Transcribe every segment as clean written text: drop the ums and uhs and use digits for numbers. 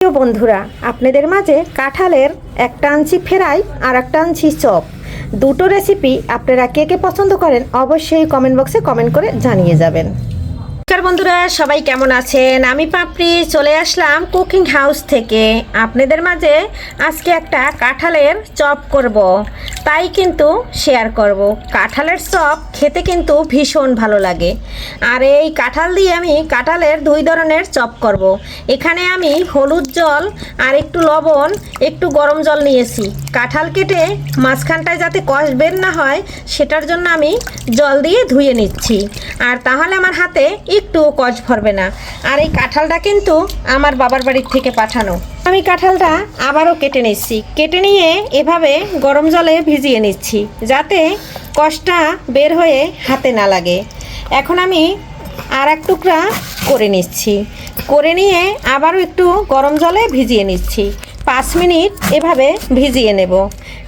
প্রিয় বন্ধুরা, আপনাদের মাঝে কাঁঠালের একটা আনছি ফ্রাই আর একটা আনছি চপ। দুটো রেসিপি আপনারা কে কে পছন্দ করেন অবশ্যই কমেন্ট বক্সে কমেন্ট করে জানিয়ে যাবেন। নমস্কার বন্ধুরা, সবাই কেমন আছেন? আমি পাপড়ি চলে আসলাম কুকিং হাউস থেকে। আপনাদের মাঝে আজকে একটা কাঁঠালের চপ করব, তাই কিন্তু শেয়ার করব। কাঁঠালের চপ খেতে কিন্তু ভীষণ ভালো লাগে। আর এই কাঁঠাল দিয়ে আমি কাঁঠালের দুই ধরনের চপ করব। এখানে আমি হলুদ জল আর একটু লবণ, একটু গরম জল নিয়েছি। কাঁঠাল কেটে মাঝখানটায় যাতে কষ বের না হয় সেটার জন্য আমি জল দিয়ে ধুয়ে নিচ্ছি। আর তাহলে আমার হাতে একটু কষ ভরবে না। আর এই কাঁঠালটা কিন্তু আমার বাবার বাড়ির থেকে পাঠানো। আমি কাঁঠালটা আবারও কেটে নিচ্ছি। কেটে নিয়ে এভাবে গরম জলে ভিজিয়ে নিচ্ছি যাতে কষটা বের হয়ে হাতে না লাগে। এখন আমি আর এক টুকরা করে নিচ্ছি। করে নিয়ে আবারও একটু গরম জলে ভিজিয়ে নিচ্ছি। 5 মিনিট এভাবে ভিজিয়ে নেব,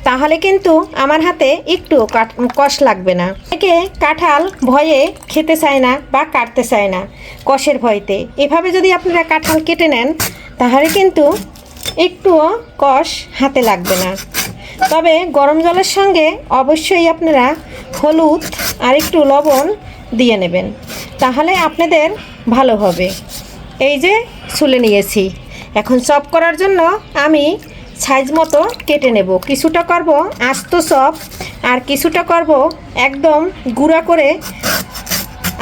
তাহলে কিন্তু আমার হাতে একটু কষ লাগবে না। একে কাঁঠাল ভয়ে খেতে চায় না বা কাটতে চায় না কষের ভয়তে। এভাবে যদি আপনারা কাঁঠাল কেটে নেন তাহলে কিন্তু একটুও কষ হাতে লাগবে না। তবে গরম জলের সঙ্গে অবশ্যই আপনারা হলুদ আর একটু লবণ দিয়ে নেবেন, তাহলে আপনাদের ভালো হবে। এই যে ছুলে নিয়েছি। এখন চপ করার জন্য আমি সাইজ মতো কেটে নেব। কিছুটা করব আস্ত চপ আর কিছুটা করব একদম গুঁড়া করে।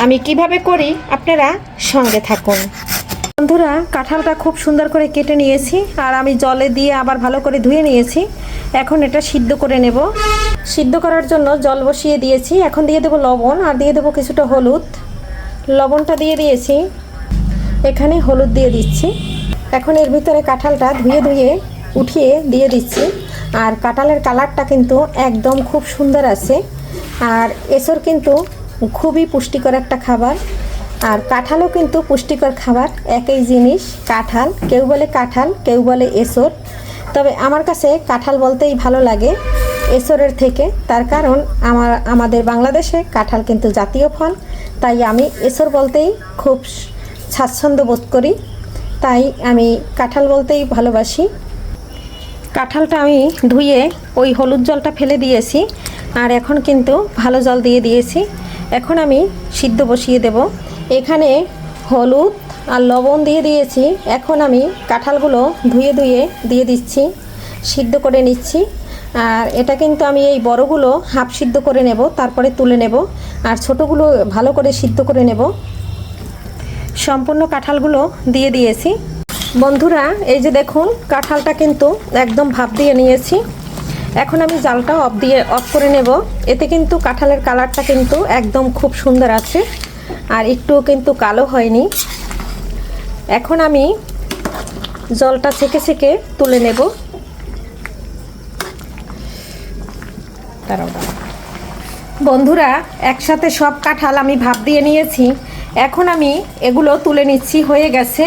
আমি কিভাবে করি আপনারা সঙ্গে থাকুন। বন্ধুরা, কাঁঠালটা খুব সুন্দর করে কেটে নিয়েছি আর আমি জলে দিয়ে আবার ভালো করে ধুয়ে নিয়েছি। এখন এটা সিদ্ধ করে নেব। সিদ্ধ করার জন্য জল বসিয়ে দিয়েছি। এখন দিয়ে দেবো লবণ আর দিয়ে দেবো কিছুটা হলুদ। লবণটা দিয়ে দিয়েছি, এখানে হলুদ দিয়ে দিচ্ছি। এখন এর ভিতরে কাঁঠালটা ধুয়ে ধুয়ে উঠিয়ে দিয়ে দিচ্ছি। আর কাঁঠালের কালারটা কিন্তু একদম খুব সুন্দর আছে। আর এসর কিন্তু খুবই পুষ্টিকর একটা খাবার। আর কাঁঠালও কিন্তু পুষ্টিকর খাবার, একই জিনিস। কাঁঠাল কেউ বলে কাঁঠাল, কেউ বলে এসর। তবে আমার কাছে কাঁঠাল বলতেই ভালো লাগে এসরের থেকে। তার কারণ আমাদের বাংলাদেশে কাঁঠাল কিন্তু জাতীয় ফল, তাই আমি এসর বলতেই খুব স্বাচ্ছন্দ্য বোধ করি। তাই আমি কাঁঠাল বলতেই ভালোবাসি। কাঁঠালটা আমি ধুয়ে ওই হলুদ জলটা ফেলে দিয়েছি আর এখন কিন্তু ভালো জল দিয়ে দিয়েছি। এখন আমি সিদ্ধ বসিয়ে দেব। এখানে হলুদ আর লবণ দিয়ে দিয়েছি। এখন আমি কাঁঠালগুলো ধুয়ে ধুয়ে দিয়ে দিচ্ছি, সিদ্ধ করে নিচ্ছি। আর এটা কিন্তু আমি এই বড়গুলো হাফ সিদ্ধ করে নেব, তারপরে তুলে নেব। আর ছোটোগুলো ভালো করে সিদ্ধ করে নেব। সম্পূর্ণ কাঁঠালগুলো দিয়ে দিয়েছি। বন্ধুরা, এই যে দেখুন কাঁঠালটা কিন্তু একদম ভাপ দিয়ে নিয়েছি। এখন আমি জালটা অফ করে নেব। এতে কিন্তু কাঁঠালের কালারটা কিন্তু একদম খুব সুন্দর আছে আর একটুও কিন্তু কালো হয়নি। এখন আমি জলটা ছেঁকে ছেঁকে তুলে নেব। বন্ধুরা, একসাথে সব কাঁঠাল আমি ভাপ দিয়ে নিয়েছি। এখন আমি এগুলো তুলে নিচ্ছি, হয়ে গেছে।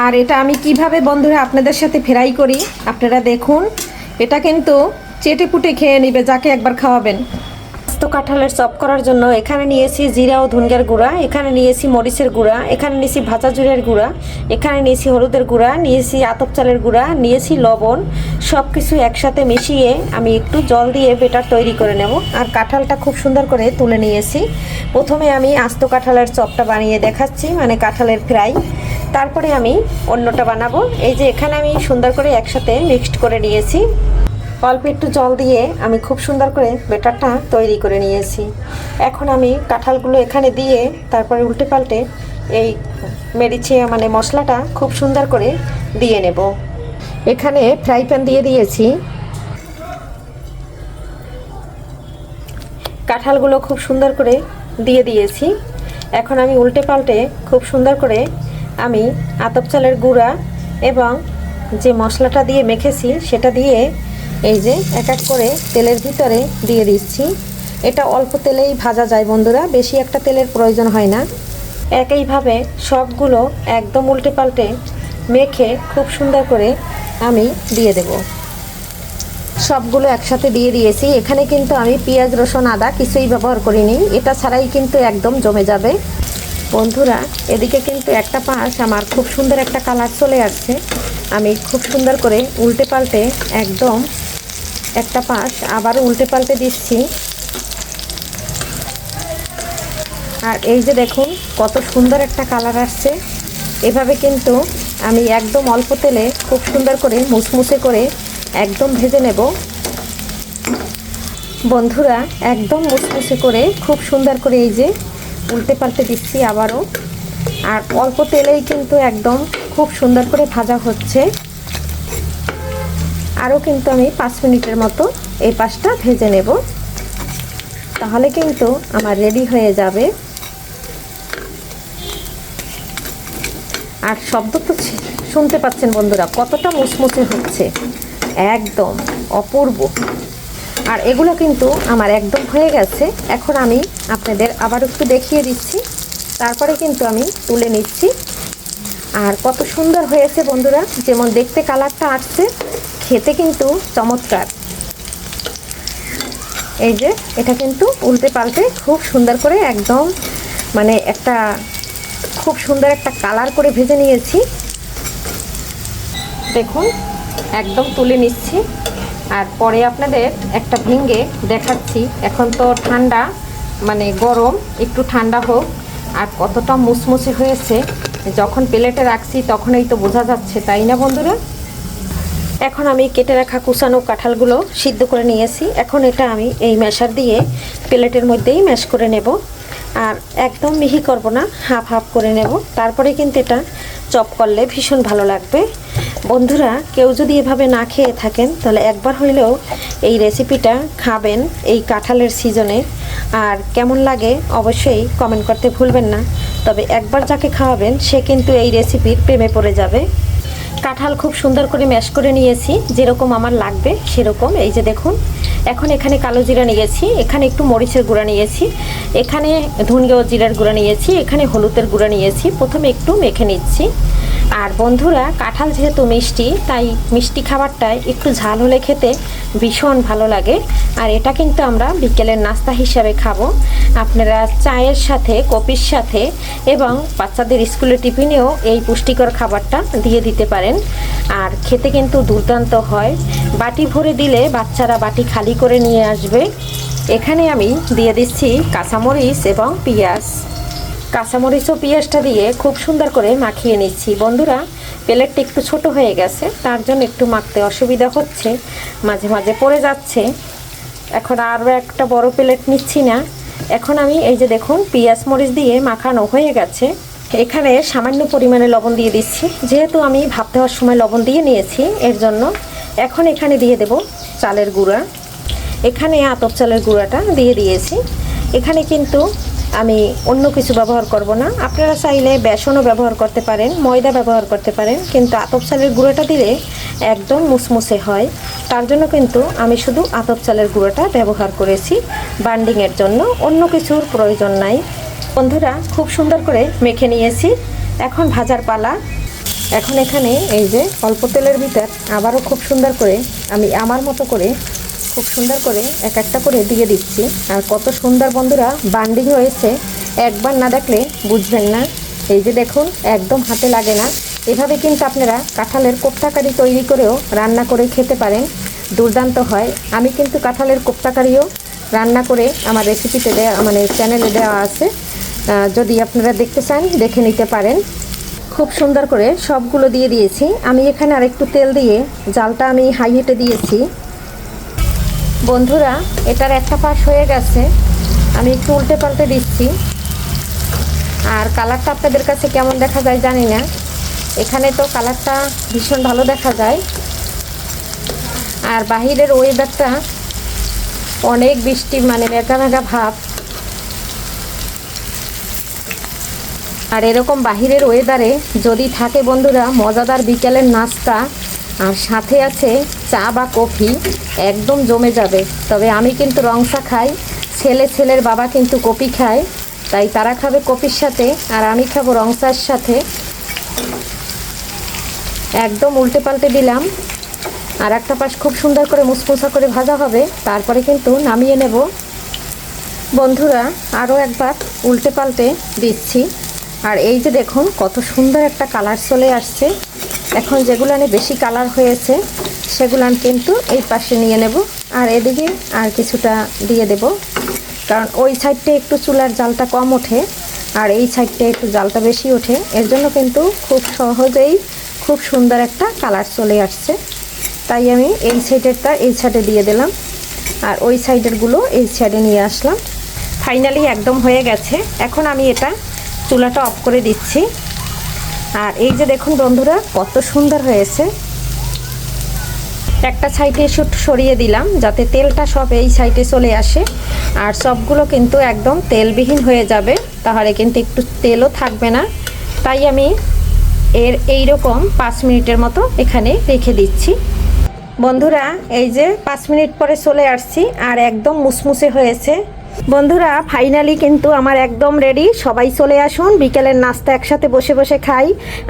আর এটা আমি কিভাবে বন্ধুরা আপনাদের সাথে ফ্রাই করি আপনারা দেখুন। এটা কিন্তু চেটে পুটে খেয়ে নেবে যাকে একবার খাওয়াবেন। তো কাঁঠালের চপ করার জন্য এখানে নিয়েছি জিরা ও ধনিয়ার গুঁড়া, এখানে নিয়েছি মরিচের গুঁড়া, এখানে নিয়েছি ভাজা জিরার গুঁড়া, এখানে নিয়েছি হলুদের গুঁড়া, নিয়েছি আতপ চালের গুঁড়া, নিয়েছি লবণ। সব কিছু একসাথে মিশিয়ে আমি একটু জল দিয়ে বেটার তৈরি করে নেব। আর কাঁঠালটা খুব সুন্দর করে তুলে নিয়েছি। প্রথমে আমি আস্ত কাঁঠালের চপটা বানিয়ে দেখাচ্ছি, মানে কাঁঠালের ফ্রাই। তারপরে আমি অন্যটা বানাবো। এই যে এখানে আমি সুন্দর করে একসাথে মিক্সড করে নিয়েছি। অল্প একটু জল দিয়ে আমি খুব সুন্দর করে বেটারটা তৈরি করে নিয়েছি। এখন আমি কাঁঠালগুলো এখানে দিয়ে তারপরে উল্টে পাল্টে এই মেরিচে মানে মশলাটা খুব সুন্দর করে দিয়ে নেব। এখানে ফ্রাই প্যান দিয়ে দিয়েছি। কাঁঠালগুলো খুব সুন্দর করে দিয়ে দিয়েছি। এখন আমি উল্টে পাল্টে খুব সুন্দর করে আমি আতপ চালের গুঁড়া এবং যে মশলাটা দিয়ে মেখেছি সেটা দিয়ে এই যে এক এক করে তেলের ভিতরে দিয়ে দিচ্ছি। এটা অল্প তেলেই ভাজা যায় বন্ধুরা, বেশি একটা তেলের প্রয়োজন হয় না। একইভাবে সবগুলো একদম উল্টে পাল্টে মেখে খুব সুন্দর করে আমি দিয়ে দেব। সবগুলো একসাথে দিয়ে দিয়েছি। এখানে কিন্তু আমি পেঁয়াজ রসুন আদা কিছুই ব্যবহার করিনি, এটা ছাড়াই কিন্তু একদম জমে যাবে। বন্ধুরা এদিকে কিন্তু একটা পাশ আমার খুব সুন্দর একটা কালার চলে আসছে। আমি খুব সুন্দর করে উল্টে পাল্টে একদম একটা পাশ আবার উল্টে পাল্টে দিচ্ছি। আর এই যে দেখুন কত সুন্দর একটা কালার আসছে। এভাবে কিন্তু আমি একদম অল্প তেলে খুব সুন্দর করে মুসমুসে করে একদম ভেজে নেব। বন্ধুরা একদম মুসমুসে করে খুব সুন্দর করে এই যে উল্টে পাল্টে দিচ্ছি আবারও। আর অল্প তেলেই কিন্তু একদম খুব সুন্দর করে ভাজা হচ্ছে। আরও কিন্তু আমি 5 মিনিটের মতো এই পাশটা ভেজে নেব, তাহলে কিন্তু আমার রেডি হয়ে যাবে। আর শব্দ তো শুনতে পাচ্ছেন বন্ধুরা কতটা মুসমুসে হচ্ছে, একদম অপূর্ব। আর এগুলো কিন্তু আমার একদম হয়ে গেছে। এখন আমি আপনাদের আবার একটু দেখিয়ে দিচ্ছি, তারপরে কিন্তু আমি তুলে নিচ্ছি। আর কত সুন্দর হয়েছে বন্ধুরা, যেমন দেখতে কালারটা আসছে, খেতে কিন্তু চমৎকার। এই যে এটা কিন্তু উল্টে পাল্টে খুব সুন্দর করে একদম মানে একটা খুব সুন্দর একটা কালার করে ভেজে নিয়েছি। দেখুন একদম তুলে নিচ্ছি। আর পরে আপনাদের একটা ভেঙে দেখাচ্ছি। এখন তো ঠান্ডা মানে গরম, একটু ঠান্ডা হোক। আর কতটা মুসমুসে হয়েছে, যখন প্লেটে রাখছি তখনই তো বোঝা যাচ্ছে, তাই না বন্ধুরা? এখন আমি কেটে রাখা কুচানো কাঁঠালগুলো সিদ্ধ করে নিয়েছি। এখন এটা আমি এই ম্যাশার দিয়ে প্লেটের মধ্যেই ম্যাশ করে নেব। আর একদম মিহি করব না, হাফ হাফ করে নেব। তারপরে কিন্তু এটা চপ করলে ভীষণ ভালো লাগবে। বন্ধুরা কেউ যদি এভাবে না খেয়ে থাকেন তাহলে একবার হইলেও এই রেসিপিটা খাবেন এই কাঁঠালের সিজনে। আর কেমন লাগে অবশ্যই কমেন্ট করতে ভুলবেন না। তবে একবার যাকে খাওয়াবেন সে কিন্তু এই রেসিপির প্রেমে পড়ে যাবে। কাঁঠাল খুব সুন্দর করে ম্যাশ করে নিয়েছি, যেরকম আমার লাগবে সেরকম। এই যে দেখুন, এখন এখানে কালো জিরা নিয়েছি, এখানে একটু মরিচের গুঁড়া নিয়েছি, এখানে ধনিয়া ও জিরার গুঁড়া নিয়েছি, এখানে হলুদের গুঁড়া নিয়েছি। প্রথমে একটু মেখে নিচ্ছি। আর বন্ধুরা কাঁঠাল যেহেতু মিষ্টি, তাই মিষ্টি খাবারটায় একটু ঝাল হলে খেতে ভীষণ ভালো লাগে। আর এটা কিন্তু আমরা বিকেলের নাস্তা হিসাবে খাবো। আপনারা চায়ের সাথে, কফির সাথে এবং বাচ্চাদের স্কুলে টিফিনেও এই পুষ্টিকর খাবারটা দিয়ে দিতে পারেন। আর খেতে কিন্তু দুর্দান্ত হয়। বাটি ভরে দিলে বাচ্চারা বাটি খালি করে নিয়ে আসবে। এখানে আমি দিয়ে দিচ্ছি কাঁচামরিচ এবং পেঁয়াজ। কাঁচামরিচ ও পেঁয়াজটা দিয়ে খুব সুন্দর করে মাখিয়ে নিচ্ছি। বন্ধুরা প্লেটটা একটু ছোট হয়ে গেছে, তার জন্য একটু মাখতে অসুবিধা হচ্ছে, মাঝে মাঝে পড়ে যাচ্ছে। এখন আরও একটা বড় প্লেট নিচ্ছি না। এখন আমি এই যে দেখুন পেঁয়াজ মরিচ দিয়ে মাখানো হয়ে গেছে। এখানে সামান্য পরিমাণে লবণ দিয়ে দিচ্ছি, যেহেতু আমি ভাপ দেওয়ার সময় লবণ দিয়ে নিয়েছি এর জন্য। এখন এখানে দিয়ে দেব চালের গুঁড়া। এখানে আতপ চালের গুঁড়াটা দিয়ে দিয়েছি। এখানে কিন্তু আমি অন্য কিছু ব্যবহার করব না। আপনারা চাইলে বেসনও ব্যবহার করতে পারেন, ময়দা ব্যবহার করতে পারেন, কিন্তু আতপ চালের গুঁড়োটা দিলে একদম মুসমুসে হয়। তার জন্য কিন্তু আমি শুধু আতপ চালের গুঁড়োটা ব্যবহার করেছি বান্ডিংয়ের জন্য, অন্য কিছুর প্রয়োজন নাই। বন্ধুরা খুব সুন্দর করে মেখে নিয়েছি, এখন ভাজার পালা। এখন এখানে এই যে অল্প তেলের ভিতর আবারও খুব সুন্দর করে আমি আমার মতো করে খুব সুন্দর করে এক একটা করে দিয়ে দিচ্ছি। আর কত সুন্দর বন্ধুরা বান্ডিং হয়েছে, একবার না দেখলে বুঝবেন না। এই যে দেখুন একদম হাতে লাগে না। এভাবে কিন্তু আপনারা কাঁঠালের কোপ্তাকারি তৈরি করেও রান্না করে খেতে পারেন, দুর্দান্ত হয়। আমি কিন্তু কাঁঠালের কোপ্তাকারিও রান্না করে আমার রেসিপিতে দেওয়া মানে চ্যানেলে দেওয়া আছে, যদি আপনারা দেখতে চান দেখে নিতে পারেন। খুব সুন্দর করে সবগুলো দিয়ে দিয়েছি। আমি এখানে আরেকটু তেল দিয়ে জালটা আমি হাই হিটে দিয়েছি। বন্ধুরা এটার একটা পাশ হয়ে গেছে, আমি একটু উল্টে পাল্টে দিচ্ছি। আর কালারটা আপনাদের কাছে কেমন দেখা যায় জানি না, এখানে তো কালারটা ভীষণ ভালো দেখা যায়। আর বাহিরের ওয়েদারটা অনেক বৃষ্টি মানে মেঘা মেঘা ভাব। আর এরকম বাহিরের ওয়েদারে যদি থাকে বন্ধুরা মজাদার বিকেলের নাস্তা আর সাথে আছে চা বা কফি, একদম জমে যাবে। তবে আমি কিন্তু রং চা খাই, ছেলের বাবা কিন্তু কফি খায়, তাই তারা খাবে কফির সাথে আর আমি খাবো রং চার সাথে। একদম উল্টে পাল্টে দিলাম। আর একটা পাশ খুব সুন্দর করে মুসমুসা করে ভাজা হবে, তারপরে কিন্তু নামিয়ে নেব। বন্ধুরা আরও একবার উল্টে পাল্টে দিচ্ছি। আর এই যে দেখুন কত সুন্দর একটা কালার চলে আসছে। এখন যেগুলানে বেশি কালার হয়েছে সেগুলান কিন্তু এই পাশে নিয়ে নেব, আর এদিকে আর কিছুটা দিয়ে দেব, কারণ ওই সাইডটা একটু চুলার জালটা কম ওঠে আর এই সাইডটা একটু জালটা বেশি ওঠে, এর জন্য কিন্তু খুব সহজেই খুব সুন্দর একটা কালার চলে আসছে। তাই আমি এই সাইডেরটা এই সাইডে দিয়ে দিলাম আর ওই সাইডেরগুলো এই সাইডে নিয়ে আসলাম। ফাইনালি একদম হয়ে গেছে। এখন আমি এটা চুলাটা অফ করে দিচ্ছি। আর এই যে দেখুন বন্ধুরা কত সুন্দর হয়েছে। একটা সাইডে সরিয়ে দিলাম যাতে তেলটা সব এই সাইডে চলে আসে, আর সবগুলো কিন্তু একদম তেলবিহীন হয়ে যাবে, তাহলে কিন্তু একটু তেলও থাকবে না। তাই আমি এই রকম 5 মিনিটের মতো এখানে রেখে দিচ্ছি। বন্ধুরা এই যে 5 মিনিট পরে চলে আসছি আর একদম মুসমুসে হয়েছে। বন্ধুরা ফাইনালি কিন্তু আমার একদম রেডি। সবাই চলে আসুন, বিকেলের নাস্তা একসাথে বসে বসে খাই।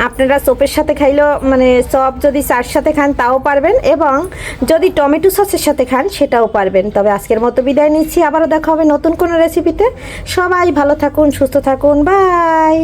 আপনারা চপের সাথে খাইলেও মানে চপ যদি চার সাথে খান তাও পারবেন, এবং যদি টমেটো সসের সাথে খান সেটাও পারবেন। তবে আজকের মতো বিদায় নিচ্ছি, আবারও দেখা হবে নতুন কোনো রেসিপিতে। সবাই ভালো থাকুন, সুস্থ থাকুন, বাই।